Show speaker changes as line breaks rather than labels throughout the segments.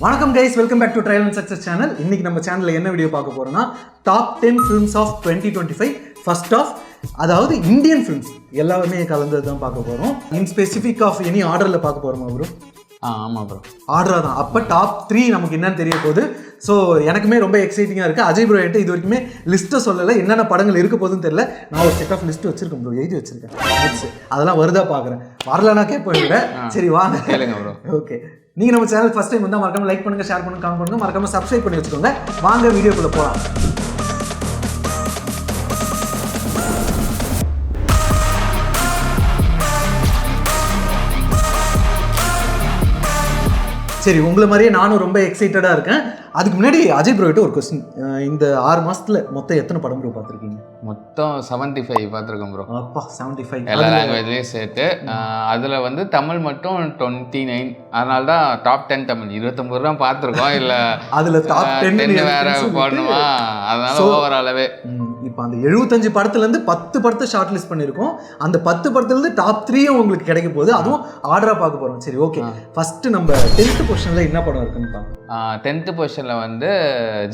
வணக்கம் guys, welcome back to trial and success channel. இன்னைக்கு நம்ம சேனலில் என்ன வீடியோ பார்க்க போறோம்னா top 10 films of 2025 first half, அதாவது இந்தியன் ஃபிலிம்ஸ் எல்லாமே கலந்தது தான் பார்க்க போகிறோம். இன் ஸ்பெசிஃபிக் ஆஃப் எனி ஆர்டரில் பார்க்க போகிறோமா ப்ரோ?
ஆமாம் ப்ரோ,
ஆர்டராக தான். அப்போ டாப் 3 நமக்கு என்னன்னு தெரிய போகுது. ஸோ எனக்குமே ரொம்ப எக்ஸைட்டிங்காக இருக்குது. அஜய் ப்ரோ என்கிட்ட இது வரைக்குமே லிஸ்ட்டை சொல்லலை, என்னென்ன படங்கள் இருக்க போகுதுன்னு தெரியல. நான் ஒரு செட் ஆஃப் லிஸ்ட் வச்சிருக்கேன் ப்ரோ, எழுதி வச்சிருக்கேன். அதெல்லாம் வருதா பார்க்குறேன், வரலன்னா கேட்பேன் இல்லை. சரி வாங்க
கேளுங்க ப்ரோ.
ஓகே, நீங்கள் நம்ம சேனல் ஃபஸ்ட் டைம் வந்தால் மறக்காம லைக் பண்ணுங்கள், ஷேர் பண்ணுங்கள், கமெண்ட் பண்ணுங்கள், மறக்காம சப்ஸ்கிரைப் பண்ணி வச்சுக்கோங்க. வாங்க வீடியோக்குள்ளே போகலாம். சரி, உங்களை மாதிரியே நானும் ரொம்ப எக்ஸைட்டடாக இருக்கேன். அதுக்கு முன்னாடி அஜய் ப்ரோ கிட்ட ஒரு கொஸ்டின். இந்த 6 மாதத்தில் மொத்தம் எத்தனை படம் ப்ரோ பார்த்துருக்கீங்க?
மொத்தம் 75 பார்த்துருக்கோம் ப்ரோ.
அப்பா, 75
எல்லா லாங்குவேஜ்லேயும் சேர்த்து. அதில் வந்து தமிழ் மட்டும் 29. அதனால தான் டாப் 10 தமிழ் 29 தான் பார்த்துருக்கோம். இல்லை
அதில் டாப் 10
வேற போடணுமா, அதனால ஓவராலவே
இப்போ அந்த 75 படத்துலேருந்து 10 படத்தை ஷார்ட் லிஸ்ட் பண்ணியிருக்கோம். அந்த 10 படத்துலேருந்து டாப் 3 உங்களுக்கு கிடைக்க போகுது. அதுவும் ஆர்டராக பார்க்க போகிறோம். சரி ஓகே, ஃபஸ்ட்டு நம்ம 10th பொசிஷனில் என்ன படம் இருக்குன்னு பார்க்கலாம்.
10th பொசிஷனில் வந்து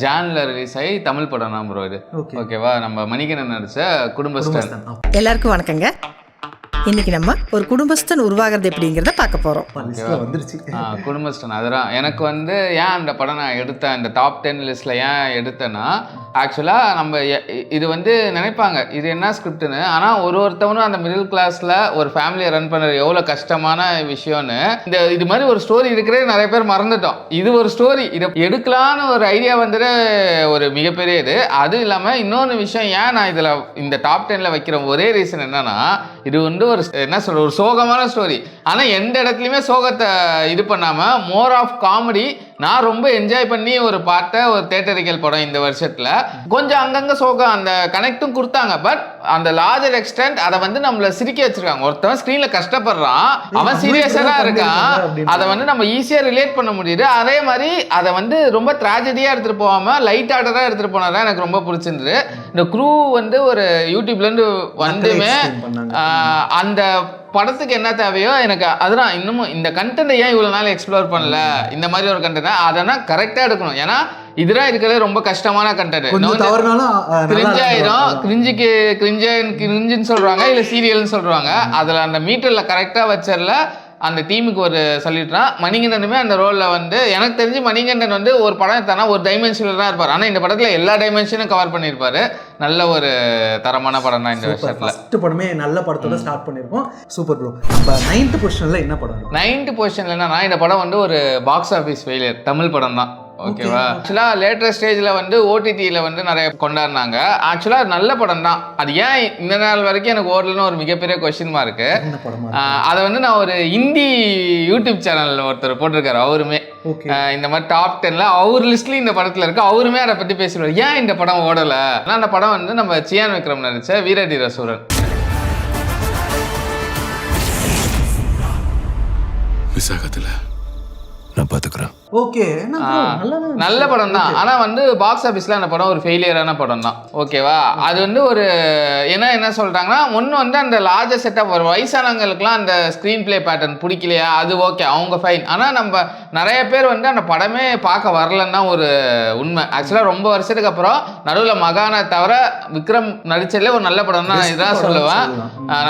ஜான்ல ரிலீஸ் ஆகி தமிழ் படம் தான் ப்ரோ இது. ஓகேவா, நம்ம மணிகண்டன் நடிச்ச குடும்பஸ்தன்.
எல்லாருக்கும் வணக்கங்க. இன்னைக்கு நம்ம ஒரு குடும்பஸ்தன் உருவாகிறது எப்படிங்கிறத பார்க்க போறோம்.
குடும்பஸ்தன் அதுதான் எனக்கு வந்து ஏன் அந்த படம் நான் எடுத்தேன், இந்த டாப் 10 லிஸ்ட்ல ஏன் எடுத்தேன்னா, ஆக்சுவலாக நம்ம இது வந்து நினைப்பாங்க இது என்ன ஸ்கிரிப்ட்னு. ஆனால் ஒருத்தவனும் அந்த மிடில் கிளாஸில் ஒரு ஃபேமிலியை ரன் பண்ணுறது எவ்வளோ கஷ்டமான விஷயம்னு இது மாதிரி ஒரு ஸ்டோரி இருக்கிறதே நிறைய பேர் மறந்துட்டோம். இது ஒரு ஸ்டோரி, இதை எடுக்கலான்னு ஒரு ஐடியா வந்துட்டு ஒரு மிகப்பெரிய இது. அதுவும் இல்லாமல் இன்னொன்று விஷயம், ஏன் நான் இதில் இந்த டாப் 10ல் வைக்கிற ஒரே ரீசன் என்னன்னா, இது வந்து ஒரு என்ன சொல்ற ஒரு சோகமான ஸ்டோரி. ஆனால் எந்த இடத்துலையுமே சோகத்தை இது பண்ணாமல் மோர் ஆஃப் காமெடி. நான் ரொம்ப என்ஜாய் பண்ணி ஒரு பாட்டை ஒரு தேட்டரிக்கல் படம் இந்த வருஷத்தில் கொஞ்சம் அங்கங்கே சோகம் அந்த கனெக்டும் கொடுத்தாங்க. பட் அந்த லார்ஜர் எக்ஸ்டென்ட் அதை வந்து நம்மளை சிரிக்க வச்சிருக்காங்க. ஒருத்தவன் ஸ்க்ரீனில் கஷ்டப்படுறான், அவன் சீரியஸாக இருக்கான், அதை வந்து நம்ம ஈஸியாக ரிலேட் பண்ண முடியுது. அதே மாதிரி அதை வந்து ரொம்ப ட்ராஜடியாக எடுத்துகிட்டு போகாமல் லைட் ஆர்டராக எடுத்துகிட்டு போனதான் எனக்கு ரொம்ப பிடிச்சிருந்தது. இந்த க்ரூ வந்து ஒரு யூடியூப்லேருந்து வந்துமே அந்த படத்துக்கு என்ன தேவையோ எனக்கு அதுதான். இன்னமும் இந்த கண்டென்ட் ஏன் இவ்வளோ நாள் எக்ஸ்ப்ளோர் பண்ணல, இந்த மாதிரி ஒரு கண்டென்ட் அதெல்லாம் கரெக்டாக எடுக்கணும். ஏன்னா இதுதான் இருக்கிறது ரொம்ப கஷ்டமான கண்டென்ட். கிரிஞ்சாயிரும், கிரிஞ்சுன்னு சொல்றாங்க, இல்லை சீரியல்னு சொல்றாங்க. அதில் அந்த மீட்டரில் கரெக்டாக வச்சரில் அந்த டீமுக்கு ஒரு சொல்லிட்டுறான். மணிகண்டனுமே அந்த ரோலில் வந்து எனக்கு தெரிஞ்சு மணிகண்டன் வந்து ஒரு படம் எடுத்தானா ஒரு டைமென்ஷனில் தான் இருப்பார். ஆனால் இந்த படத்தில் எல்லா டைமென்ஷனும் கவர் பண்ணியிருப்பாரு. நல்ல ஒரு தரமான படம் தான் இந்த வருஷத்தில்.
ஃபர்ஸ்ட் படமே நல்ல படத்தோட ஸ்டார்ட் பண்ணியிருக்கோம். Super bro. இப்போ 9th பொசிஷனில் என்ன படம்?
9th பொசிஷனில் என்னன்னா, இந்த படம் வந்து ஒரு பாக்ஸ் ஆஃபீஸ் ஃபெயிலியர் தமிழ் படம் தான். ஓகேவா, ஆக்சுவலாக லேட்டர் ஸ்டேஜில் வந்து ஓடிடியில் வந்து நிறைய கொண்டாடினாங்க. ஆக்சுவலாக நல்ல படம் தான். அது ஏன் இந்த நாள் வரைக்கும் எனக்கு ஓடலன்னு ஒரு மிகப்பெரிய கொஸ்டின் மார்க்கு. அதை வந்து நான் ஒரு ஹிந்தி யூடியூப் சேனலில் ஒருத்தர் போட்டிருக்காரு. அவருமே இந்த மாதிரி டாப் 10ல அவர் லிஸ்ட்லேயும் இந்த படத்தில் இருக்கு. அவருமே அதை பற்றி பேசிடுவார், ஏன் இந்த படம் ஓடலை. ஆனால் அந்த படம் வந்து நம்ம சியான் விக்ரம் நடிச்ச வீரதீர சூரன்.
விசாகத்தில் நான் பார்த்துக்கிறேன்.
ஓகே,
நல்ல படம் தான். ஆனால் வந்து பாக்ஸ் ஆஃபீஸில் அந்த படம் ஒரு ஃபெயிலியரான படம் தான். ஓகேவா, அது வந்து ஒரு என்ன சொல்கிறாங்கன்னா, ஒன்று வந்து அந்த லார்ஜர் செட்டப் ஒரு வயசானவங்களுக்குலாம் அந்த ஸ்க்ரீன் பிளே பேட்டர்ன் பிடிக்கலையா, அது ஓகே, அவங்க ஃபைன். ஆனால் நம்ம நிறைய பேர் வந்து அந்த படமே பார்க்க வரலன்னு தான் ஒரு உண்மை. ஆக்சுவலாக ரொம்ப வருஷத்துக்கு அப்புறம் நடுவில் மகானை தவிர விக்ரம் நடிச்சதுலேயே ஒரு நல்ல படம் தான் இதான் சொல்லுவேன்.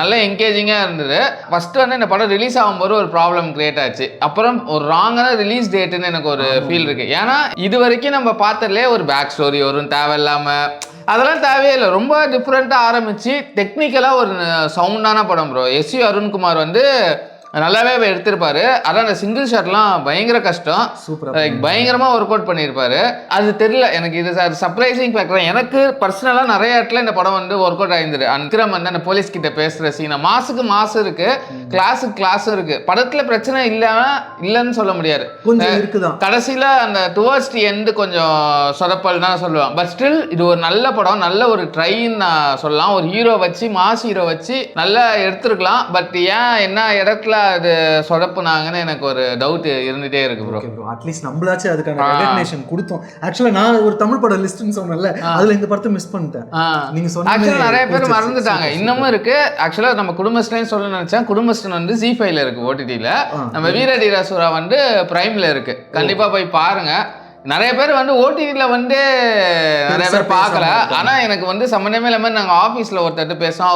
நல்ல என்கேஜிங்காக இருந்தது. ஃபஸ்ட்டு வந்து இந்த படம் ரிலீஸ் ஆகும்போது ஒரு ப்ராப்ளம் கிரியேட் ஆச்சு. அப்புறம் ஒரு ராங்கான ரிலீஸ் டேட்டுன்னு எனக்கு ஒரு ஃபீல் இருக்கு. ஏன்னா இது வரைக்கும் நம்ம பார்த்ததுலேயே ஒரு பேக் ஸ்டோரி வரும் தேவையில்லாம, அதெல்லாம் தேவையே இல்லை. ரொம்ப டிஃப்ரெண்ட்டாக ஆரம்பிச்சு டெக்னிக்கலாக ஒரு சவுண்டான படம் ப்ரோ. எஸ்வி அருண்குமார் வந்து நல்லாவே எடுத்திருப்பாரு. அதான் அந்த சிங்கிள் ஷாட்லாம் பயங்கர கஷ்டம், பயங்கரமாக ஒர்க் அவுட் பண்ணியிருப்பாரு. அது தெரியல எனக்கு, இது சர்ப்ரைசிங் ஃபேக்டர். எனக்கு பர்சனலாக நிறைய இடத்துல இந்த படம் வந்து ஒர்க் அவுட் ஆயிருந்தது. விக்ரம் வந்து அந்த போலீஸ் கிட்ட பேசுகிற சீனை மாசுக்கு மாசு இருக்கு, கிளாஸுக்கு கிளாஸும் இருக்கு. படத்தில் பிரச்சனை இல்லைன்னு சொல்ல முடியாது. கடைசியில் அந்த டுவர்ட்ஸ் தி எண்டு கொஞ்சம் சொதப்பல் தான் சொல்லுவேன். பட் ஸ்டில் இது ஒரு நல்ல படம், நல்ல ஒரு ட்ரைன்னு நான் சொல்லலாம். ஒரு ஹீரோ வச்சு மாஸ் ஹீரோ வச்சு நல்லா எடுத்துருக்கலாம். பட் ஏன் என்ன இடத்துல அது சொதப்புனாங்கன்னு எனக்கு ஒரு டவுட் இருந்துட்டே இருக்கு ப்ரோ.
அட்லீஸ்ட் நம்மளாச்சும் அதுக்கான ரெகக்னிஷன் கொடுத்தோம். ஆக்சுவலா நான் ஒரு தமிழ் படம் லிஸ்ட்னு சொன்னேன்ல, அதுல இந்த படத்தை மிஸ் பண்ணிட்டேன். நீங்க சொன்ன
ஆக்சுவலா நிறைய பேர் மறந்துட்டாங்க. இன்னமும் இருக்கு. ஆக்சுவலா நம்ம குடும்பஸ்டன்ஸ் சொல்ல நினைச்சேன். குடும்பஸ்டன் வந்து ஜி5ல இருக்கு, ஓடிடில. நம்ம வீரதீரசுரா வந்து பிரைம்ல இருக்கு. கண்டிப்பா போய் பாருங்க. நிறைய பேர் வந்து ஓடிடியில் வந்து நிறைய பேர் பார்க்கல. ஆனால் எனக்கு வந்து சம்மந்தமே இல்லாமல் நாங்கள் ஆஃபீஸில் ஒருத்தர் பேசோம்.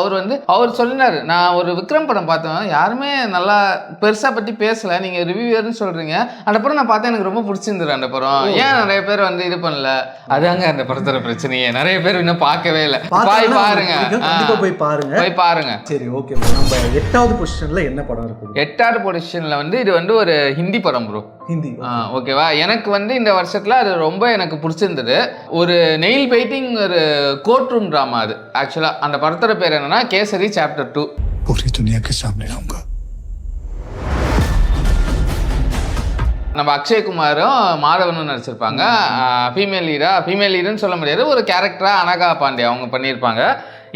அவர் சொன்னார், நான் ஒரு விக்ரம் படம் பார்த்தேன், யாருமே நல்லா பெருசாக பற்றி பேசலை, நீங்கள் ரிவ்யூவர்னு சொல்கிறீங்க. அந்த படம் நான் பார்த்தேன், எனக்கு ரொம்ப பிடிச்சிருந்துரு அந்த படம். ஏன் நிறைய பேர் வந்து இது பண்ணல? அதாங்க அந்த படத்தோட பிரச்சனையே. நிறைய பேர் இன்னும் பார்க்கவே இல்லை. போய் பாருங்க.
சரி, ஓகே. நம்ம 8வது பொசிஷன்ல என்ன படம் இருக்கு?
8வது பொசிஷன்ல வந்து இது வந்து ஒரு ஹிந்தி படம் ப்ரோ.
ஹிந்தி.
ஓகேவா. எனக்கு வந்து இந்த வருஷத்துல அது ரொம்ப எனக்கு பிடிச்சிருந்தது. ஒரு நெயில் பெயிண்டிங், ஒரு கோர்ட் ரூம் ட்ராமா. அது ஆக்சுவலா அந்த படத்தோட பேர் என்னன்னா கேசரி சாப்டர் 2.
पूरी दुनिया के सामने आऊंगा.
நம்ம அக்ஷய்குமாரும் மாதவனும் நடிச்சிருப்பாங்க. ஃபீமேல் லீடுன்னு சொல்ல முடியாது, ஒரு கேரக்டரா அனகா பாண்டே அவங்க பண்ணியிருப்பாங்க.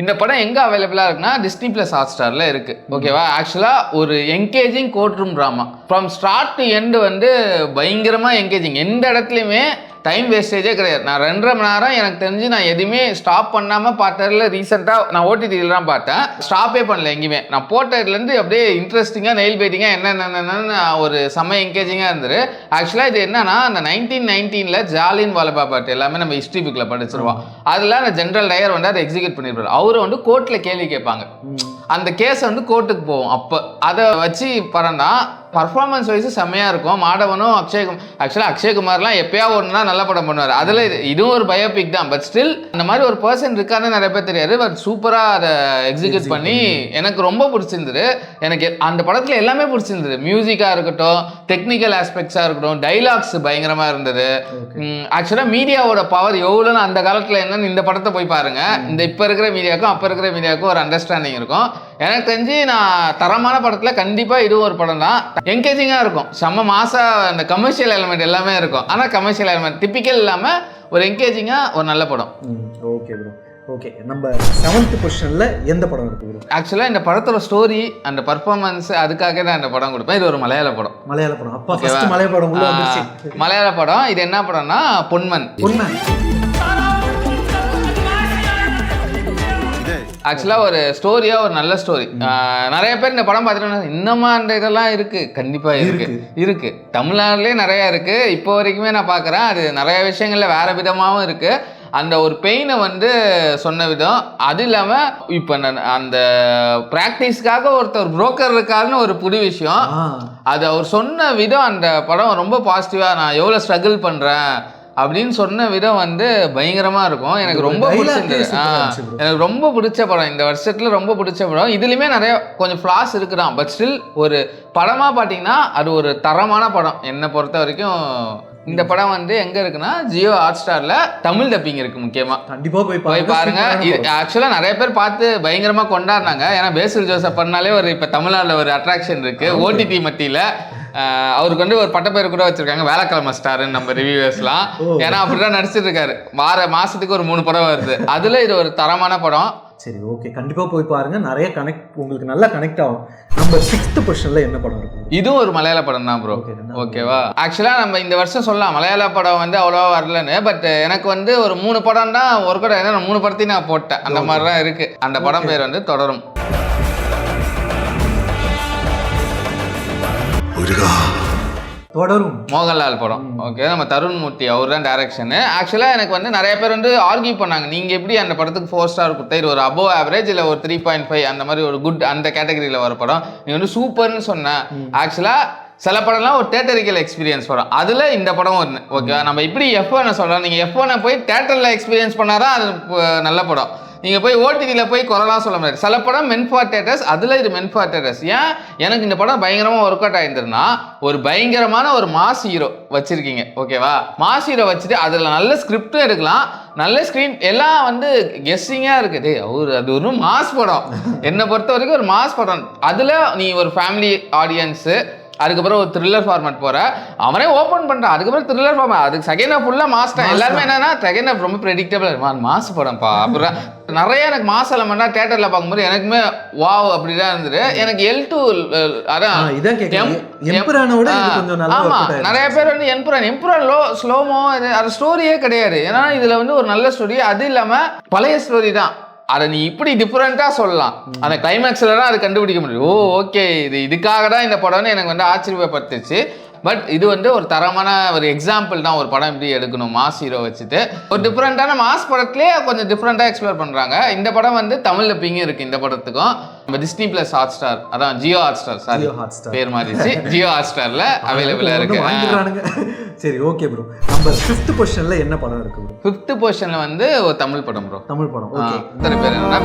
இந்த படம் எங்கே அவைலபிளாக இருக்குன்னா Disney+ Hotstarல இருக்குது. ஓகேவா. ஆக்சுவலாக ஒரு engaging court room drama. From start to end வந்து பயங்கரமாக என்கேஜிங். எந்த இடத்துலையுமே டைம் வேஸ்டேஜே கிடையாது. நான் 2.5 மணி நேரம் எனக்கு தெரிஞ்சு நான் எதுவுமே ஸ்டாப் பண்ணாமல் பார்த்ததில் ரீசெண்டாக நான் ஓடிடியில் தான் பார்த்தேன். ஸ்டாப்பே பண்ணல எங்கேயுமே. நான் போட்டதுலேருந்து அப்படியே இன்ட்ரெஸ்டிங்காக நெயில் பைட்டிங்காக என்னென்னு ஒரு செம்ம என்கேஜிங்காக இருந்தது. ஆக்சுவலாக இது என்னன்னா, அந்த 1919 ஜாலியன் வாலாபாக் எல்லாமே நம்ம ஹிஸ்ட்ரி புக்கில் படிச்சிருவோம். அதில் அந்த ஜென்ரல் டயர் வந்து அதை எக்ஸிக்யூட் பண்ணியிருப்பாரு. அவரை வந்து கோர்ட்டில் கேள்வி கேட்பாங்க. அந்த கேஸ் வந்து கோர்ட்டுக்கு போவோம். அப்போ அதை வச்சு படம் தான். பர்ஃபார்மன்ஸ் வைஸ் செம்மையாக இருக்கும். மாதவனும் அக்ஷய்குமார்லாம் எப்பயா ஒன்றுனா நல்ல படம் பண்ணுவார். அதில் இதுவும் ஒரு பயோபிக் தான். பட் ஸ்டில் அந்த மாதிரி ஒரு பர்சன் இருக்கான்னு நிறைய பேர் தெரியாது. பட் சூப்பராக அதை எக்ஸிக்யூட் பண்ணி எனக்கு ரொம்ப பிடிச்சிருந்தது. எனக்கு அந்த படத்தில் எல்லாமே பிடிச்சிருந்தது. மியூசிக்காக இருக்கட்டும், டெக்னிக்கல் ஆஸ்பெக்ட்ஸாக இருக்கட்டும், டைலாக்ஸ் பயங்கரமாக இருந்தது. ஆக்சுவலாக மீடியாவோட பவர் எவ்வளோன்னு அந்த காலத்தில் என்னன்னு இந்த படத்தை போய் பாருங்க. இந்த இப்போ இருக்கிற மீடியாவுக்கும் அப்போ இருக்கிற மீடியாவுக்கும் ஒரு அண்டர்ஸ்டாண்டிங் இருக்கும். எனக்கு தெரிஞ்சு நான் தரமான படத்தில் கண்டிப்பாக இதுவும் ஒரு படம் தான். என்கேஜிங்காக இருக்கும். செம்ம மாசா அந்த கமர்ஷியல் எலிமெண்ட் எல்லாமே இருக்கும். ஆனால் கமர்ஷியல் எலிமெண்ட் டிப்பிக்கல் இல்லாமல் ஒரு என்கேஜிங்காக ஒரு நல்ல படம்.
Okay bro. ஓகே, நம்ம 7th பொசிஷன்ல எந்த படம் இருக்கு ப்ரோ?
ஆக்சுவலாக இந்த படத்தோட ஸ்டோரி அந்த பர்ஃபார்மன்ஸ் அதுக்காக தான் இந்த படம் கொடுப்பேன். இது ஒரு மலையாள படம்.
அப்பா ஃபர்ஸ்ட் மலையாள படம் உள்ள வந்துருச்சு.
மலையாள படம். இது என்ன படம்னா பொன்மன். ஆக்சுவலாக ஒரு ஸ்டோரியாக ஒரு நல்ல ஸ்டோரி. நிறைய பேர் இந்த படம் பார்த்துட்டு இன்னமா அந்த இதெல்லாம் இருக்குது. கண்டிப்பாக இருக்குது. தமிழ்நாடுலேயே நிறையா இருக்குது. இப்போ வரைக்குமே நான் பார்க்குறேன். அது நிறைய விஷயங்களில் வேறு விதமாகவும் இருக்குது. அந்த ஒரு பெயினை வந்து சொன்ன விதம். அது இல்லாமல் இப்போ அந்த ப்ராக்டிஸ்க்காக ஒருத்தர் புரோக்கர் இருக்காருன்னு ஒரு புது விஷயம். அது அவர் சொன்ன விதம், அந்த படம் ரொம்ப பாசிட்டிவாக, நான் எவ்வளோ ஸ்ட்ரகிள் பண்ணுறேன் அப்படின்னு சொன்ன விதம் வந்து பயங்கரமாக இருக்கும். எனக்கு ரொம்ப பிடிச்சிருந்தது. எனக்கு ரொம்ப பிடிச்ச படம் இந்த வருஷத்தில். ரொம்ப பிடிச்ச படம். இதுலேயுமே நிறைய கொஞ்சம் ஃப்ளாஸ் இருக்குதான். பட் ஸ்டில் ஒரு படமாக பார்த்தீங்கன்னா அது ஒரு தரமான படம் என்னை பொறுத்த வரைக்கும். இந்த படம் வந்து எங்க இருக்குன்னா ஜியோ ஹாட்ஸ்டார்ல தமிழ் டப்பிங் இருக்கு. முக்கியமா கண்டிப்பா போய் பாருங்க. ஆக்சுவலா நிறைய பேர் பார்த்து பயங்கரமா கொண்டாடினாங்க. ஏன்னா பேசில் ஜோசப் பண்ணாலே ஒரு இப்ப தமிழ்நாடுல ஒரு அட்ராக்ஷன் இருக்கு ஓடிடி மத்தியில. அவருக்கு வந்து ஒரு பட்டப்பேர் கூட வச்சிருக்காங்க, வேலைக்கிழமை ஸ்டார்ன்னு நம்ம ரிவ்யூவர்ஸ்லாம். ஏன்னா அப்படிதான் நடிச்சிட்டு இருக்காரு. மாசத்துக்கு ஒரு 3 படம் வருது. அதுல இது ஒரு தரமான படம்.
சரி, ஓகே, கண்டிப்பா போய் பாருங்க. நிறைய உங்களுக்கு நல்லா கனெக்ட் ஆகும். நம்ம 6th பொசிஷன்ல என்ன படம் இருக்கு?
இதுவும் ஒரு மலையாள படம் தான் ப்ரோ. ஓகேவா. ஆக்சுவலா நம்ம இந்த வருஷம் சொல்லலாம் மலையாள படம் வந்து அவ்வளோவா வரலன்னு. பட் எனக்கு வந்து ஒரு 3 படம் தான் ஒரு கூட 3 படத்தையும் நான் போட்டேன். அந்த மாதிரி தான் இருக்கு. அந்த படம் பேர் வந்து தொடரும். மோகன்லால் படம். ஓகே, நம்ம தருண் மூர்த்தி அவர் தான் டைரக்ஷனு. ஆக்சுவலாக எனக்கு வந்து நிறைய பேர் வந்து ஆர்கியூ பண்ணாங்க, நீங்கள் எப்படி அந்த படத்துக்கு 4 ஸ்டார் கொடுத்தா இது ஒரு அபோவ் ஆவரேஜ் இல்லை ஒரு 3.5 அந்த மாதிரி ஒரு குட் அந்த கேட்டகரியில் வர படம், நீ வந்து சூப்பர்னு சொன்னேன். ஆக்சுவலாக சில படம்லாம் ஒரு தேட்டரிக்கல் எக்ஸ்பீரியன்ஸ் வரும். அதில் இந்த படம் ஒன்று. ஓகேவா. நம்ம இப்படி F1 சொல்கிறோம், நீங்கள் F1 போய் தேட்டரில் எக்ஸ்பீரியன்ஸ் பண்ணாதான் அது நல்ல படம். நீங்கள் போய் ஓடிடியில் போய் குறலாம் சொல்ல முடியாது. சில படம் மென் ஃபார் தியேட்டர்ஸ், அதில் இது மென் ஃபார் தியேட்டர்ஸ். ஏன் எனக்கு இந்த படம் பயங்கரமாக ஒர்க் அவுட் ஆயிருந்ததுன்னா, ஒரு பயங்கரமான ஒரு மாஸ் ஹீரோ வச்சுருக்கீங்க. ஓகேவா. மாஸ் ஹீரோ வச்சுட்டு அதில் நல்ல ஸ்கிரிப்டும் எடுக்கலாம், நல்ல ஸ்க்ரீன் எல்லாம் வந்து கெஸ்ஸிங்காக இருக்குது. அது ஒரு மாஸ் படம். என்னை பொறுத்த வரைக்கும் ஒரு மாஸ் படம். அதில் நீ ஒரு ஃபேமிலி ஆடியன்ஸு, அதுக்கப்புறம் ஒரு த்ரில்லர் ஃபார்மேட் போற, அவனே ஓப்பன் பண்றான், அதுக்கப்புறம் த்ரில்லர் ஃபார்மேட், அதுக்கு செகண்ட் ஹாஃப் ஃபுல்லா மாஸ் தான். எல்லாருமே என்னன்னா செகண்ட் ஹாஃப் ரொம்ப ப்ரெடிக்டபிள், மாஸ் படம்ப்பா. அப்புறம் நிறைய எனக்கு மாஸ் எலமெண்டா தியேட்டர்ல பார்க்கும்போது எனக்குமே வாவ் அப்படிதான் இருந்தது. எனக்கு L2 அதான்
இதான் கேட்கலாம். எம்புரானோட இது கொஞ்சம் நல்லா
ஆமா,
work out
நிறைய பேர் வந்து எம்புரான் ஸ்லோமோ அது ஸ்டோரியே கிடையாது. ஏன்னா இதுல வந்து ஒரு நல்ல ஸ்டோரி, அது இல்லாம பழைய ஸ்டோரி தான். அதை நீ இப்படி டிஃப்ரெண்டா சொல்லலாம், அந்த கிளைமேக்ஸ்ல தான் அது கண்டுபிடிக்க முடியும். ஓ ஓகே, இதுக்காக தான் இந்த படம்னு எனக்கு வந்து ஆச்சரியப்பட்டுச்சு. பட் இது வந்து ஒரு தரமான ஒரு எக்ஸாம்பிள் தான், ஒரு படம் எப்படி எடுக்கணும் மாஸ் ஹீரோ வச்சுட்டு. ஒரு டிஃப்ரெண்டான மாஸ் படத்துலேயே கொஞ்சம் டிஃப்ரெண்டாக எக்ஸ்ப்ளோர் பண்ணுறாங்க. இந்த படம் வந்து தமிழ் டப்பிங்கும் இருக்குது இந்த படத்துக்கும். நம்ம Disney+ Hotstar, அதான் ஜியோ ஹாட்ஸ்டார், சாரி பேர் மாறிடுச்சு, ஜியோ ஹாட்ஸ்டாரில் அவைலபிளாக இருக்கு.
சரி ஓகே ப்ரோ. நம்பர் 5th பொசிஷன்ல என்ன படம் இருக்கு ப்ரோ?
5th பொசிஷன்ல வந்து ஒரு தமிழ் படம் ப்ரோ.
தமிழ் படம். ஓகே.
இத்தனை பேர் என்னன்னா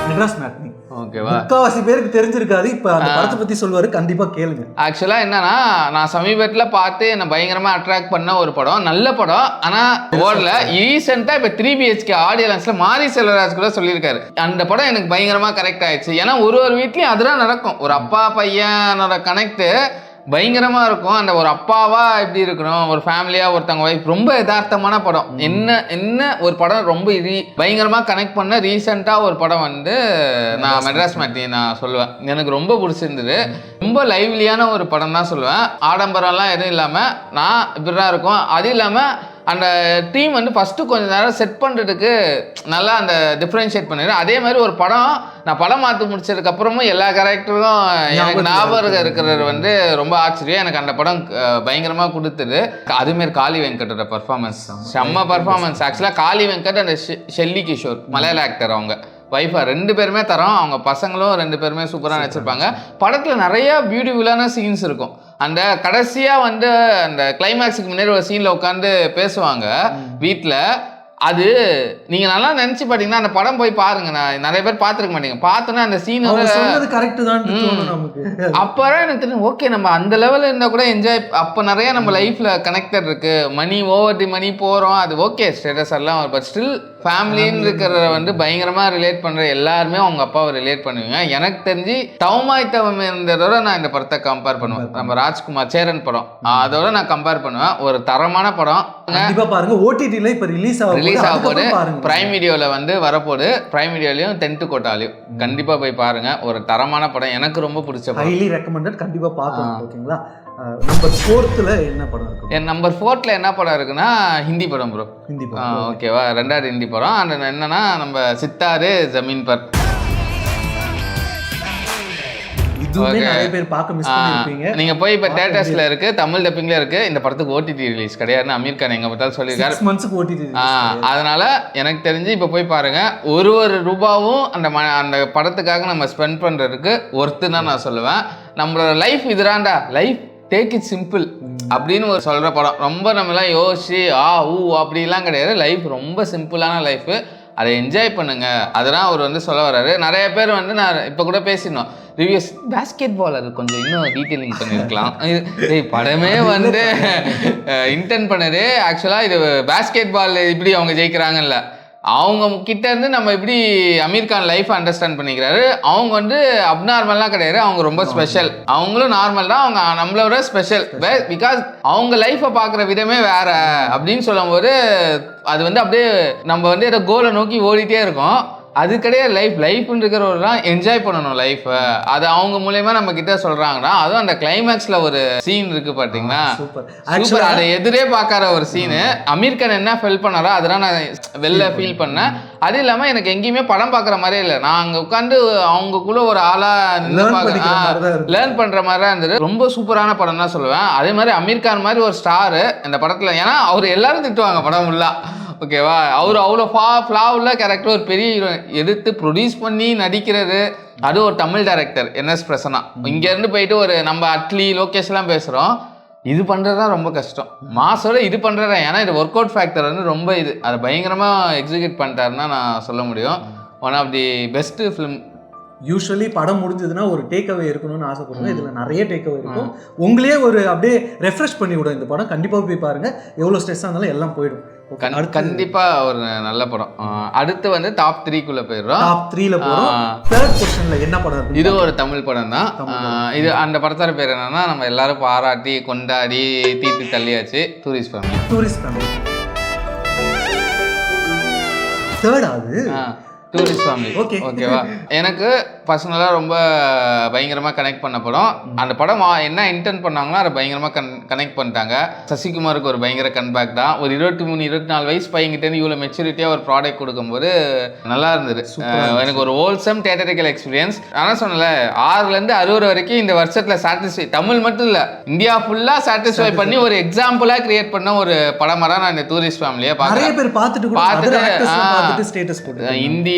மெட்ராஸ்
மேட்னி.
ஓகேவா?
முக்காவாசி பேருக்கு தெரிஞ்சிருக்காது. இப்போ அந்த படத்தை பத்தி சொல்லுவாரு, கண்டிப்பா கேளுங்க.
ஆக்சுவலா என்னன்னா, நான் சமீபத்தில் பார்த்து என்னை பயங்கரமா அட்ராக்ட் பண்ண ஒரு படம், நல்ல படம், ஆனா ஓடல. ரீசெண்டா இப்ப 3BHK ஆடியன்ஸ்ல மாரி செல்வராஜ் கூட சொல்லியிருக்காரு, அந்த படம் எனக்கு பயங்கரமா கனெக்ட் ஆயிடுச்சு. ஏன்னா ஒரு வீட்லயும் அதுதான் நடக்கும், ஒரு அப்பா பையனோட கனெக்ட் பயங்கரமா இருக்கும். அந்த ஒரு அப்பாவா எப்படி இருக்கணும், ஒரு ஃபேமிலியா ஒருத்தவங்க வைஃப், ரொம்ப யதார்த்தமான படம். என்ன ஒரு படம் ரொம்ப பயங்கரமா கனெக்ட் பண்ண ரீசெண்டா ஒரு படம் வந்து நான் மெட்ராஸ் மேட்னி நான் சொல்லுவேன். எனக்கு ரொம்ப பிடிச்சிருந்தது. ரொம்ப லைவ்லியான ஒரு படம் தான் சொல்லுவேன். ஆடம்பரம்லாம் எதுவும் இல்லாம நான் இப்படிதான் இருக்கும். அது இல்லாம அந்த டீம் வந்து ஃபஸ்ட்டு கொஞ்சம் நேரம் செட் பண்ணுறதுக்கு நல்லா அந்த டிஃப்ரென்ஷியேட் பண்ணிடு. அதே மாதிரி ஒரு படம் நான் படம் மாற்றி முடிச்சதுக்கப்புறமும் எல்லா கேரக்டரும் எனக்கு ஞாபகம் இருக்கிறது வந்து ரொம்ப ஆச்சரியம். எனக்கு அந்த படம் பயங்கரமாக கொடுத்தது. அதுமாரி காளி வெங்கட்டோட பர்ஃபார்மன்ஸ் செம்ம பர்ஃபார்மன்ஸ். ஆக்சுவலாக காளி வெங்கட் அந்த ஷெல்லி கிஷோர் மலையாள ஆக்டர், அவங்க வைஃபா 2 பேருமே தரோம். அவங்க பசங்களும் 2 பேருமே சூப்பராக நடிச்சிருப்பாங்க. படத்தில் நிறைய பியூட்டிஃபுல்லான சீன்ஸ் இருக்கும். அந்த கடைசியாக வந்து அந்த கிளைமேக்ஸுக்கு முன்னாடி ஒரு சீனில் உட்காந்து பேசுவாங்க வீட்டில். அது நீங்கள் நல்லா நினச்சி பார்த்தீங்கன்னா அந்த படம் போய் பாருங்க. நான் நிறைய பேர் பார்த்துருக்க மாட்டீங்க. பார்த்தோன்னா அந்த சீனோட
கரெக்ட் தான் நமக்கு.
அப்போதான் எனக்கு தெரியும், ஓகே நம்ம அந்த லெவலில் இருந்தால் கூட என்ஜாய். அப்போ நிறைய நம்ம லைஃப்பில் கனெக்டட் இருக்கு. மணி ஓவர் தி மணி போகிறோம், அது ஓகே ஸ்டேட்டஸ் எல்லாம். பட் ஸ்டில் ஃபேமிலின்னு இருக்கிறத வந்து பயங்கரமாக ரிலேட் பண்ணுற எல்லாருமே அவங்க அப்பாவை ரிலேட் பண்ணுவீங்க. எனக்கு தெரிஞ்சு தவமாய் தவம் இருந்ததோட நான் இந்த படத்தை கம்பேர் பண்ணுவேன். நம்ம ராஜ்குமார் சேரன் படம் அதோட நான் கம்பேர் பண்ணுவேன். ஒரு தரமான படம்.
கண்டிப்பாக பாருங்க. ஓடிடியில் இப்போ ரிலீஸ் ஆக
போது, பிரைம் வீடியோவில் வந்து வரப்போது, பிரைம் வீடியோலையும் 10th கோட்டாலையும் கண்டிப்பாக போய் பாருங்க. ஒரு தரமான படம், எனக்கு ரொம்ப பிடிச்ச படம், ஹைலி
ரெக்கமெண்டட். கண்டிப்பாக பார்க்கலாம். ஓகேங்களா? நம்பர் 4th என்ன படம் இருக்கு?
என் நம்பர் 4th என்ன படம் இருக்குன்னா ஹிந்தி படம் ப்ரோ.
ஹிந்தி படம்.
ஓகேவா? 2வது ஹிந்தி படம். அந்த என்னன்னா நம்ம சித்தாரு ஜமீன் பர்.
இதுவுமே நிறைய பேர் பார்க்க மிஸ் பண்ணிருப்பீங்க.
நீங்க போய் இப்ப தியேட்டர்ஸ்ல இருக்கு, தமிழ் டப்பிங்ல இருக்கு. இந்த படத்துக்கு OTT ரிலீஸ் கிடையாதுன்னு அமீர் கான் எங்க பார்த்தாலும் சொல்லியிருக்காரு.
6 monthsக்கு OTT ரிலீஸ்.
அதனால எனக்கு தெரிஞ்சு இப்ப போய் பாருங்க. ஒரு ரூபாவும் அந்த படத்துக்காக நம்ம ஸ்பெண்ட் பண்றதுக்கு ஒர்த்து தான் நான் சொல்லுவேன். நம்மளோட லைஃப் இதுதான்டா, லைஃப் டேக் இட் சிம்பிள் அப்படின்னு ஒரு சொல்ற படம். ரொம்ப நம்மளாம் யோசிச்சு அப்படிலாம் கிடையாது. லைஃப் ரொம்ப சிம்பிளான லைஃப், அதை என்ஜாய் பண்ணுங்க. அதெல்லாம் அவர் வந்து சொல்ல வர்றாரு. நிறைய பேர் வந்து நான் இப்போ கூட பேசினோம் ரிவ்யூஸ், பேஸ்கெட் பாலர் கொஞ்சம் இன்னும் டீட்டெயிலிங் பண்ணியிருக்கலாம். படமே வந்து இன்டென்ட் பண்ணது ஆக்சுவலாக இது பேஸ்கெட் பால் இப்படி அவங்க ஜெயிக்கிறாங்கல்ல, அவங்க கிட்ட இருந்து நம்ம எப்படி அமீர் கான் லைஃப் அண்டர்ஸ்டாண்ட் பண்ணிக்கிறாரு. அவங்க வந்து அப்நார்மல்லாம் கிடையாது, அவங்க ரொம்ப ஸ்பெஷல். அவங்களும் நார்மல் தான், அவங்க நம்மளோட ஸ்பெஷல். பிகாஸ் அவங்க லைஃப்பை பார்க்குற விதமே வேற அப்படின்னு சொல்லும் போது அது வந்து அப்படியே நம்ம வந்து ஏதோ கோலை நோக்கி ஓடிட்டே இருக்கோம். அது கிடையாது லைஃப்னு இருக்கிறவரெல்லாம் என்ஜாய் பண்ணணும் லைஃப்பை. அது அவங்க மூலயமா நம்ம கிட்ட சொல்றாங்கன்னா, அதுவும் அந்த கிளைமேக்ஸ்ல ஒரு சீன் இருக்கு பாத்தீங்கன்னா, சூப்பர். அதை எதிரே பார்க்காத ஒரு சீனு. அமீர் கான் என்ன ஃபீல் பண்ணாரோ அதெல்லாம் நான் வெளில ஃபீல் பண்ணேன். அது இல்லாம எனக்கு எங்கேயுமே படம் பார்க்குற மாதிரியே இல்லை. நான் அங்கே உட்காந்து அவங்களுக்குள்ள ஒரு ஆளா லேர்ன் பண்ற மாதிரி தான் இருந்தது. ரொம்ப சூப்பரான படம் தான் சொல்லுவேன். அதே மாதிரி அமீர் கான் மாதிரி ஒரு ஸ்டாரு இந்த படத்துல, ஏன்னா அவர் எல்லாரும் திட்டுவாங்க படம் ஃபுல்லா, ஓகேவா? அவர் அவ்வளோ ஃப்ளாவுள்ள கேரக்டர், ஒரு பெரிய ஹீரோ எடுத்து ப்ரொடியூஸ் பண்ணி நடிக்கிறது. அது ஒரு தமிழ் டைரக்டர் NS பிரசன்னா. இங்கேருந்து போயிட்டு ஒரு நம்ம அட்லி லோகேஷ்லாம் பேசுகிறோம், இது பண்ணுறது தான் ரொம்ப கஷ்டம். மாசோட இது பண்ணுறது, ஏன்னா இது ஒர்க் அவுட் ஃபேக்டர் வந்து ரொம்ப இது, அதை பயங்கரமாக எக்ஸிக்யூட் பண்ணிட்டாருன்னா நான் சொல்ல முடியும். One of the best film.
Usually படம் முடிஞ்சதுன்னா ஒரு டேக் அவே இருக்கணும்னு ஆசைப்படுவேன். இதில் நிறைய டேக் அவே இருக்கும். உங்களே ஒரு அப்படியே ரெஃப்ரெஷ் பண்ணி விடும் இந்த படம். கண்டிப்பாக போய் பாருங்கள். எவ்வளோ ஸ்ட்ரெஸ்ஸாக இருந்தாலும் எல்லாம் போயிடும்.
கண்டிப்பா ஒரு நல்ல படம். அடுத்து வந்து டாப் 3க்குள்ள போயிடுறோம்.
டாப் 3ல போறோம். தேர்ட் பொசிஷன்ல என்ன படம் இருக்கு?
இது ஒரு தமிழ் படம் தான். இது அந்த படத்தோட பேர் என்னன்னா, நம்ம எல்லாரும் பாராட்டி கொண்டாடி தீட்டி தள்ளியாச்சு, Tourist Family.
Tourist Family third ஆகுது.
Tourist Family. ஓகேவா? எனக்கு பர்சனலாக ரொம்ப பயங்கரமாக கனெக்ட் பண்ண படம். அந்த படம் என்ன இன்டென்ட் பண்ணாங்களோ அதை பயங்கரமாக கனெக்ட் பண்ணிட்டாங்க. சசிகுமாருக்கு ஒரு பயங்கர கன்பேக் தான். ஒரு 23-24 வயசு பையன்கிட்டேருந்து இவ்வளோ மெச்சூரிட்டியாக ஒரு ப்ராடக்ட் கொடுக்கும்போது நல்லா இருந்தது. எனக்கு ஒரு ஹோல்சம் தியேட்டரிக்கல் எக்ஸ்பீரியன்ஸ். ஆனால் சொன்னல 6லேருந்து 60 வரைக்கும் இந்த வருஷத்தில் சாட்டிஸ்ஃபை, தமிழ் மட்டும் இல்லை இந்தியா ஃபுல்லாக சாட்டிஸ்ஃபை பண்ணி ஒரு எக்ஸாம்பிளாக கிரியேட் பண்ண ஒரு படமாக தான் நான் இந்த டூரிஸ்ட் ஃபேமிலியை பார்த்துட்டு
ஸ்டேட்டஸ் போட்டு
ஹிந்தியில்,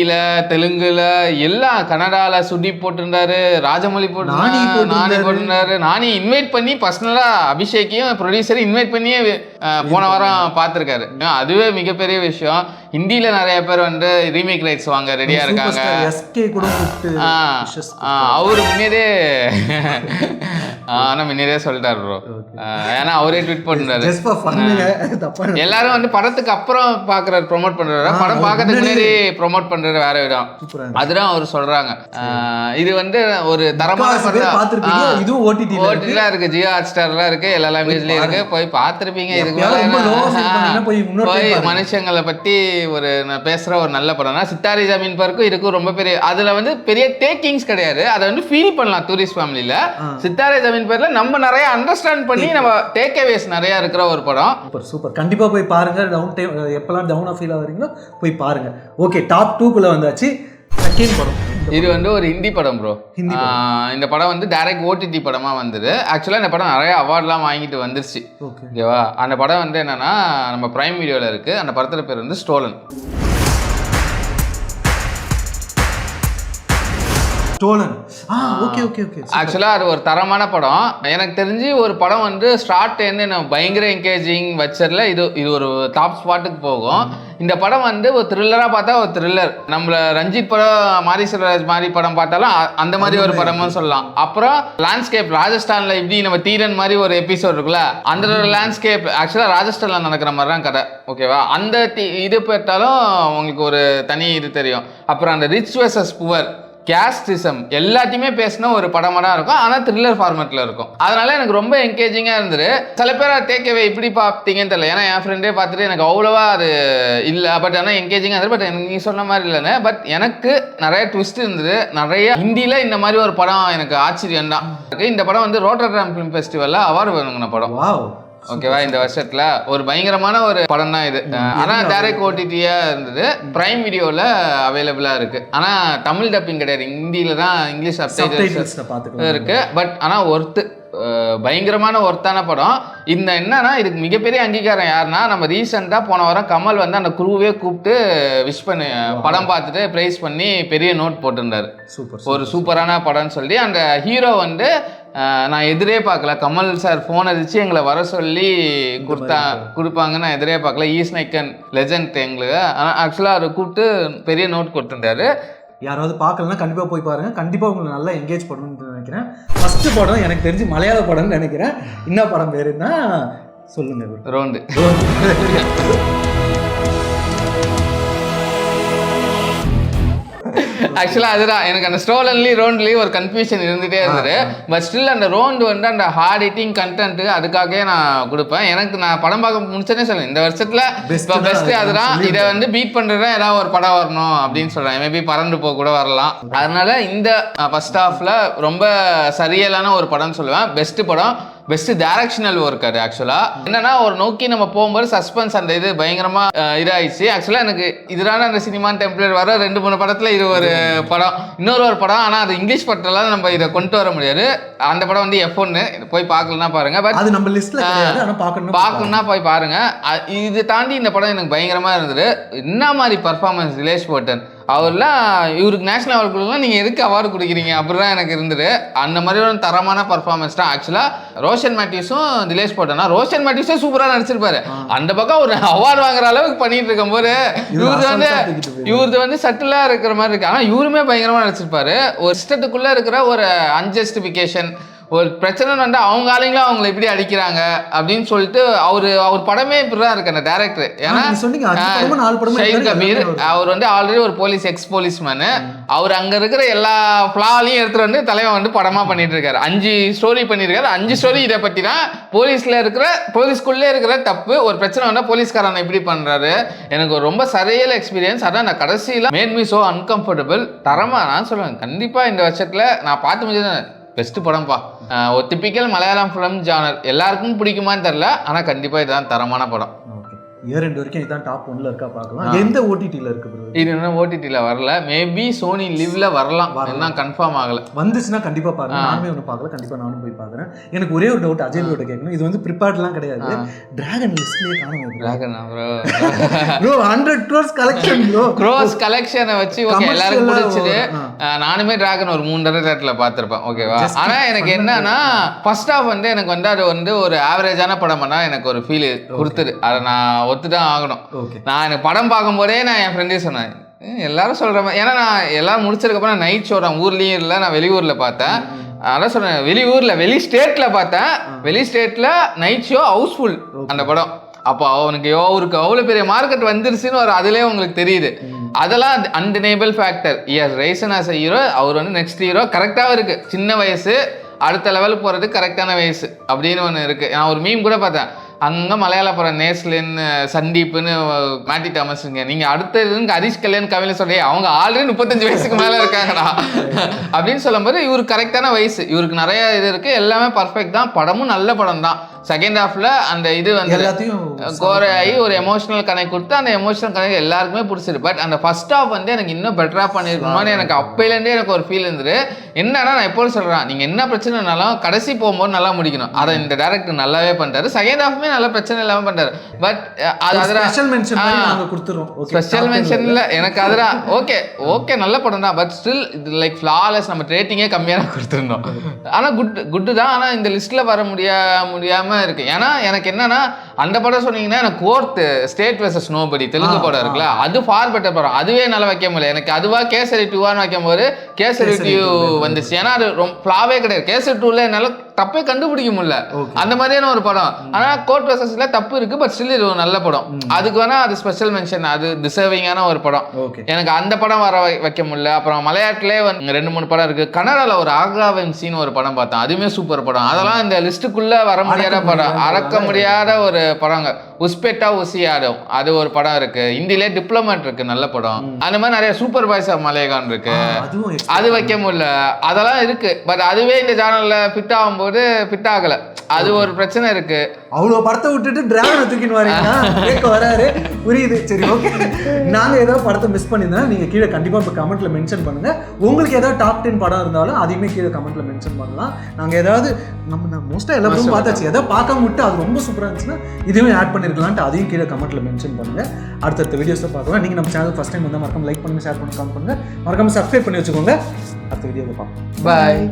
தெலுங்குல, எல்லாம் கன்னடால சுடி போட்டிருந்தாரு, ராஜமௌழி போட்டிருந்தாரு. நானி இன்வைட் பண்ணி பர்சனலா அபிஷேக்கையும் ப்ரொடியூசரையும் இன்வைட் பண்ணி போன வாரம் பார்த்துருக்காரு. அதுவே மிகப்பெரிய விஷயம். ஹிந்தியில நிறைய பேர் வந்து ரீமேக் ரைட்ஸ் வாங்க ரெடியா இருக்காங்க. அவரு முன்னேதே சொல்லிட்டாரு ப்ரோ. ஏன்னா அவரே ட்வீட் பண்ணிட்டாரு. எல்லாரும் வந்து படத்துக்கு அப்புறம் பாக்குறாரு, ப்ரொமோட் பண்றாரு. படம் பார்க்கறதுக்கு முன்னாடி ப்ரொமோட் பண்றாரு வேற விடம். அதுதான் அவர் சொல்றாங்க. இது வந்து ஒரு தரமான படம்.
இதுவும் ஓடிடில
இருக்கு, ஜியோ ஹாட்ஸ்டார்ல இருக்கு, எல்லா லாங்குவேஜ்லயும் இருக்கு. போய் பார்த்திருப்பீங்க. இதுக்கு போய் மனுஷங்களை பத்தி ஒரு பேசுற ஒரு நல்ல படம்னா சித்தாரி ஜமீன் பார்க்கும் இதுக்கும் ரொம்ப பெரிய, அதுல வந்து பெரிய டேக்கிங்ஸ் கிடையாது. அதை வந்து ஃபீல் பண்ணலாம். டூரிஸ்ட் ஃபேமிலியில சித்தாரி ஜமீன் பேர்ல நம்ம நிறைய அண்டர்ஸ்டாண்ட் பண்ணி நம்ம டேக் அவேஸ் நிறைய இருக்கிற ஒரு படம்.
சூப்பர். கண்டிப்பா போய் பாருங்க. எப்பெல்லாம் டவுனா ஃபீல் ஆகுறீங்களோ போய் பாருங்க. ஓகே, டாப் 2க்குள்ள வந்தாச்சு. செகண்ட் படம்
இது வந்து ஒரு ஹிந்தி படம் ப்ரோ. இந்த படம் வந்து டைரக்ட் ஓடிடி படமா வந்தது. ஆக்சுவலா இந்த படம் நிறைய அவார்ட்லாம் வாங்கிட்டு வந்துருச்சு. ஓகேவா? அந்த படம் வந்து என்னன்னா நம்ம பிரைம் வீடியோல இருக்கு. அந்த படத்தோட பேர் வந்து ஸ்டோலன். ஆக்சுவலா அது ஒரு தரமான படம். எனக்கு தெரிஞ்சு ஒரு படம் வந்து ஸ்டார்ட் என்ன பயங்கர என்கேஜிங் வச்சர்ல இது ஒரு டாப் ஸ்பாட்டுக்கு போகும். இந்த படம் வந்து ஒரு த்ரில்லரா பார்த்தா ஒரு த்ரில்லர். நம்மள ரஞ்சித் படம், மாரி செல்வராஜ் மாதிரி படம் பார்த்தாலும் அந்த மாதிரி ஒரு படமும் சொல்லலாம். அப்புறம் லேண்ட்ஸ்கேப், ராஜஸ்தான்ல இப்படி நம்ம தீரன் மாதிரி ஒரு எபிசோட் இருக்குல்ல, அந்த ஒரு லேண்ட்ஸ்கேப் ஆக்சுவலா ராஜஸ்தான்ல நடக்கிற மாதிரி தான் கதை. ஓகேவா? அந்த இது பார்த்தாலும் உங்களுக்கு ஒரு தனி இது தெரியும். அப்புறம் அந்த ரிச் வெர்சஸ் புவர், கேஸ்டிசம் எல்லாத்தையுமே பேசின ஒரு படமாக தான் இருக்கும். ஆனால் த்ரில்லர் ஃபார்மேட்டில் இருக்கும். அதனால எனக்கு ரொம்ப என்கேஜிங்காக இருந்தது. சில பேர் டேக்அவே இப்படி பார்த்தீங்கன்னு தெரியல. ஏன்னா என் ஃப்ரெண்டே பார்த்துட்டு எனக்கு அவ்வளோவா அது இல்லை, பட் ஆனால் என்கேஜிங்காக இருந்தது. பட் எனக்கு நீ சொன்ன மாதிரி இல்லைன்னு, பட் எனக்கு நிறைய ட்விஸ்ட் இருந்தது. நிறைய ஹிந்தியில் இந்த மாதிரி ஒரு படம் எனக்கு ஆச்சரியம் தான். இந்த படம் வந்து ரோட்டர்டாம் ஃபிலிம் ஃபெஸ்டிவலில் அவார்டு வாங்கின படம். ஓகேவா? இந்த வருஷத்துல ஒரு பயங்கரமான ஒரு படம் தான் இது. ஆனா டைரக்ட் ஓடிடியா இருந்தது. பிரைம் வீடியோல அவைலபிளா இருக்கு. ஆனா தமிழ் டப்பிங் கிடையாது, ஹிந்தியில தான், இங்கிலீஷ் சப்டைட்டில்ஸ் இருக்கு. பட் ஆனா பயங்கரமான ஒர்த்தான படம். இந்த என்னன்னா இதுக்கு மிகப்பெரிய அங்கீகாரம் யாருன்னா, நம்ம ரீசெண்டா போன வாரம் கமல் வந்து அந்த குரூவே கூப்பிட்டு விஷ் பண்ணி படம் பார்த்துட்டு பிரைஸ் பண்ணி பெரிய நோட் போட்டிருந்தாரு. ஒரு சூப்பரான படம்னு சொல்லி. அந்த ஹீரோ வந்து நான் எதிரே பார்க்கல, கமல் சார் ஃபோன் அடிச்சு எங்களை வர சொல்லி கொடுப்பாங்க. நான் எதிரே பார்க்கல. ஈஸ் நைக்கன் லெஜண்ட் எங்களுக்கு. ஆனால் ஆக்சுவலாக அதை கூப்பிட்டு பெரிய நோட் கொடுத்துருந்தாரு.
யாராவது பார்க்கலன்னா கண்டிப்பாக போய் பாருங்கள். கண்டிப்பாக உங்களை நல்லா என்கேஜ் பண்ணணும்னு நினைக்கிறேன். ஃபஸ்ட்டு படம் எனக்கு தெரிஞ்சு மலையாள படம்னு நினைக்கிறேன். என்ன படம் பேருன்னா சொல்லுங்கள்.
ரோண்டு. ஆக்சுவலாக அதுதான் எனக்கு அந்த ஸ்டோலன்லி ரோண்ட்லேயும் ஒரு கன்ஃபியூஷன் இருந்துகிட்டே இருந்தது. பட் ஸ்டில் அந்த ரோண்டு வந்து அந்த ஹார்ட் ஹிட்டிங் கண்டென்ட்டு அதுக்காகவே நான் கொடுப்பேன். எனக்கு நான் படம் பார்க்க முடிச்சேன்னே சொல்லுவேன், இந்த வருஷத்தில் பெஸ்ட்டு அதுதான். இதை வந்து பீட் பண்ணுறதா ஏதாவது ஒரு படம் வரணும் அப்படின்னு சொல்கிறேன். மேபி பறந்து போக கூட வரலாம். அதனால இந்த ஃபர்ஸ்ட் ஹாஃபில் ரொம்ப சரியலான ஒரு படம்னு சொல்லுவேன். பெஸ்ட்டு படம், பெஸ்ட் டைரக்ஷனல் ஒர்க். அது ஆக்சுவலாக என்னன்னா ஒரு நோக்கி நம்ம போகும்போது சஸ்பென்ஸ் அந்த இது பயங்கரமா இதாகிடுச்சு. ஆக்சுவலாக எனக்கு இதுதான அந்த சினிமா டெம்ப்ளேட் வர 2-3 படத்தில் இது ஒரு படம், இன்னொரு படம். ஆனால் அது இங்கிலீஷ் படத்தெல்லாம் நம்ம இதை கொண்டு வர முடியாது. அந்த படம் வந்து F1 போய் பார்க்கலன்னா பாருங்க. பட்
அது நம்ம லிஸ்ட்ல
பார்க்கணும்னா போய் பாருங்க. இது தாண்டி இந்த படம் எனக்கு பயங்கரமா இருந்தது. என்ன மாதிரி பர்ஃபார்மன்ஸ் திலேஷ் போட்டன் அவர்லாம், இவருக்கு நேஷனல் அவார்டு கொடுக்கலாம், நீங்கள் எதுக்கு அவார்டு கொடுக்குறீங்க அப்படிதான் எனக்கு இருந்தது. அந்த மாதிரி ஒரு தரமான பர்ஃபார்மன்ஸ் தான். ஆக்சுவலாக ரோஷன் மேத்யூஸும் திலேஷ் போட்டனா, ரோஷன் மேத்யூஸும் சூப்பராக நடிச்சிருப்பாரு. அந்த பக்கம் ஒரு அவார்டு வாங்குற அளவுக்கு பண்ணிட்டு இருக்கும் போது இவரது வந்து சட்டிலாக இருக்கிற மாதிரி இருக்கு. ஆனால் இவருமே பயங்கரமாக நடிச்சிருப்பாரு. ஒரு சிஸ்டத்துக்குள்ளே இருக்கிற ஒரு அன்ஜஸ்டிஃபிகேஷன், ஒரு பிரச்சனை வந்து அவங்க ஆளுங்களும் அவங்களை எப்படி அடிக்கிறாங்க அப்படின்னு சொல்லிட்டு அவர் படமே இப்படிதான் இருக்கு அந்த டைரக்டர். ஏன்னா
சொன்னீங்க 4 படம்
ஷஹீத் கபீர் அவர் வந்து ஆல்ரெடி ஒரு எக்ஸ் போலீஸ்மேனு. அவர் அங்க இருக்கிற எல்லா ஃபிளாலையும் எடுத்துட்டு வந்து தலைவன் வந்து படமா பண்ணிட்டு இருக்காரு. 5 ஸ்டோரி பண்ணிருக்காரு. 5 ஸ்டோரி இதை பத்தி தான். போலீஸ்குள்ளே இருக்கிற தப்பு, ஒரு பிரச்சனை வந்தா போலீஸ்காரன் எப்படி பண்றாரு. எனக்கு ரொம்ப சரியான எக்ஸ்பீரியன்ஸ். அதான் நான் கடைசியில மேட் மீ சோ அன்கம்ஃபர்டபுள். தரமா நான் சொல்லுவேன், கண்டிப்பா இந்த வருஷத்துல நான் பார்த்து முடிஞ்சது பெஸ்ட் படம்ப்பா. ஒரு டிப்பிக்கல் மலையாளம் ஃபிலிம் ஜானர் எல்லாருக்கும் பிடிக்குமான்னு தெரியல, ஆனா கண்டிப்பா இதுதான் தரமான படம்.
இயர் ரெண்டு வரைக்கும் இதான் டாப் 1ல இருக்கா பார்க்கலாம். எந்த ஓடிடில இருக்கு ப்ரோ?
இது இன்னும் ஓடிடில வரல. மேபி சோனி லிவ்ல வரலாம், இன்னும் கன்ஃபார்ம் ஆகல.
வந்துச்சுன்னா கண்டிப்பா பாருங்க. நானுமே ஒன்று பார்க்கல, கண்டிப்பா நானும் போய் பார்க்குறேன். எனக்கு ஒரே ஒரு டவுட் அஜய் ப்ரோட்ட கேட்கணும். இது வந்து ப்ரிப்பேர்ட்லாம் கிடையாது, டிராகன் லிஸ்ட்லயே காணும்.
Dragon bro
100 crores collection bro.
Gross கலெக்ஷனை வச்சு ஓகே எல்லாருக்கும் பிடிச்சிது. நானுமே டிராகன் ஒரு 3 தடவை தேட்டர்ல பார்த்திருப்பேன். ஓகேவா? ஆனா எனக்கு என்னன்னா ஃபர்ஸ்ட் ஹாஃப் வந்து எனக்கு வந்து அது வந்து ஒரு ஆவரேஜான படம் பண்ணா எனக்கு ஒரு ஃபீல் கொடுத்துரு. அதை நான் ஒத்துதான் ஆகணும். நான் எனக்கு படம் பார்க்கும்போதே நான் என் ஃப்ரெண்டே சொன்னேன், எல்லாரும் சொல்ற மாதிரி. ஏன்னா நான் எல்லாரும் முடிச்சதுக்கப்புறம் நைட் ஷோ நான் ஊர்லயும் இல்லை, நான் வெளியூர்ல பார்த்தேன். அதான் சொன்னேன், வெளி ஸ்டேட்ல பார்த்தேன். வெளி ஸ்டேட்ல நைட் ஷோ ஹவுஸ்ஃபுல் அந்த படம். அப்போ அவருக்கு அவ்வளோ பெரிய மார்க்கெட் வந்துருச்சுன்னு ஒரு அதுலேயே உங்களுக்கு தெரியுது. அதெல்லாம் undeniable factor. Year risen as a hero. அவர் வந்து நெக்ஸ்ட் ஹீரோ கரெக்டாக இருக்கு. சின்ன வயசு, அடுத்த லெவலுக்கு போகிறதுக்கு கரெக்டான வயசு அப்படின்னு ஒன்று இருக்கு. நான் ஒரு மீம் கூட பார்த்தேன், அங்கே மலையாள படம் நேஸ்லின் சந்தீப்னு மேட்டி தாமஸ்ங்க, நீங்கள் அடுத்ததுக்கு ஹரிஷ் கல்யாண் கவில சொல்லி அவங்க ஆல்ரெடி 35 வயசுக்கு மேலே இருக்காங்கடா அப்படின்னு சொல்லும்போது இவருக்கு கரெக்டான வயசு. இவருக்கு நிறைய இது இருக்குது, எல்லாமே பர்ஃபெக்ட் தான். படமும் நல்ல படம் தான். செகண்ட் ஹாஃப்ல அந்த இது வந்து கோரையாகி ஒரு எமோஷனல் கனெக்ட் கொடுத்து அந்த எமோஷனல் கனெக்ட் எல்லாருக்குமே பிடிச்சிருக்கு. பட் அந்த ஃபர்ஸ்ட் ஹாஃப் வந்து எனக்கு இன்னும் பெட்டராக பண்ணியிருக்கணும்னு எனக்கு அப்பையிலேருந்தே எனக்கு ஒரு ஃபீல் இருந்தது. என்னன்னா நான் எப்போது சொல்கிறேன், நீங்கள் என்ன பிரச்சனைனாலும் கடைசி போகும்போது நல்லா முடிக்கணும். அதை இந்த டேரக்டர் நல்லாவே பண்ணிட்டாரு. செகண்ட் ஹாஃப்மே நல்ல பிரச்சனை இல்லாமல் பண்ணிட்டாரு. பட் ஸ்பெஷல் மென்ஷன்ல எனக்கு அதெல்லாம் ஓகே நல்ல படம் தான். பட் ஸ்டில் இது லைக் ஃப்ளாலெஸ். நம்ம ரேட்டிங்கே கம்மியாக கொடுத்துருந்தோம். ஆனால் குட்டு தான். ஆனால் இந்த லிஸ்ட்டில் வர முடியாமல் இருக்கு. ஏன்னா எனக்கு என்னன்னா அந்த படம் சொன்னீங்கன்னா எனக்கு கோர்த்து ஸ்டேட் வெர்சஸ் நோபடி தெலுங்கு படம் இருக்குல்ல, அது ஃபார் பெட்டர் படம். அதுவே நல்லா வைக்க முடியல. எனக்கு அதுவா கேசரி 2 வைக்கும் போது கேசரி 2 வந்துச்சு. ஏன்னா அது ரொம்ப ஃப்ளாவே கிடையாது. கேசரி 2ல என்னால தப்பே கண்டுபிடிக்க முடியல. அந்த மாதிரியான ஒரு படம். ஆனா கோர்ட் வெர்சஸ்ல தப்பு இருக்கு. பட் ஸ்டில் இது ஒரு நல்ல படம். அதுக்கு வேணா அது ஸ்பெஷல் மென்ஷன். அது டிசர்விங்கான ஒரு படம். எனக்கு அந்த படம் வர வைக்க முடியல. அப்புறம் மலையாட்டிலே வந்து 2-3 படம் இருக்கு. கன்னடால ஒரு ஆக்ராவன்சின்னு ஒரு படம் பார்த்தேன், அதுவுமே சூப்பர் படம். அதெல்லாம் இந்த லிஸ்ட்டுக்குள்ள வர முடியாத படம், அறக்க முடியாத ஒரு படங்க. உஸ்பெட்டா உசியாடும் அது ஒரு படம் இருக்கு. ஹிந்திலே டிப்ளமேட் இருக்கு, நல்ல படம். அந்த மாதிரி நிறைய சூப்பர் பாய்ஸ் ஆஃப் மலையகான் இருக்கு, அது வைக்க முடியல. அதெல்லாம் இருக்கு. பட் அதுவே இந்த சேனல்ல ஃபிட் ஆகும்போது ஃபிட் ஆகல. அது ஒரு பிரச்சனை இருக்கு.
அவ்வளோ படத்தை விட்டுட்டு டிராகனை தூக்கின்னு வரீங்க வராரு, புரியுது. சரி, ஓகே. நாங்கள் ஏதாவது படத்தை மிஸ் பண்ணியிருந்தா நீங்கள் கீழே கண்டிப்பாக இப்போ கமெண்ட்ல மென்ஷன் பண்ணுங்க. உங்களுக்கு ஏதாவது டாப் 10 படம் இருந்தாலும் அதையுமே கீழே கமெண்ட்ல மென்ஷன் பண்ணலாம். நாங்கள் ஏதாவது நம்ம மோஸ்ட்டாக எல்லா படமும் பார்த்தாச்சு, எதாவது பார்க்க விட்டு அது ரொம்ப சூப்பராக இருந்துச்சுன்னா இதுவுமே ஆட் பண்ணிருக்கலான்ட்டு அதையும் கீழே கமெண்ட்ல மென்ஷன் பண்ணுங்க. அடுத்தடுத்த வீடியோஸில் பார்க்கலாம். நீங்கள் நம்ம சேனல் ஃபஸ்ட் டைம் வந்தால் மறக்காம லைக் பண்ணுங்க, ஷேர் பண்ணுங்க, கமெண்ட் பண்ணுங்க, மறக்காம சப்ஸ்கிரைப் பண்ணி வச்சுக்கோங்க. அடுத்த வீடியோவில் பார்ப்போம்.
பாய்.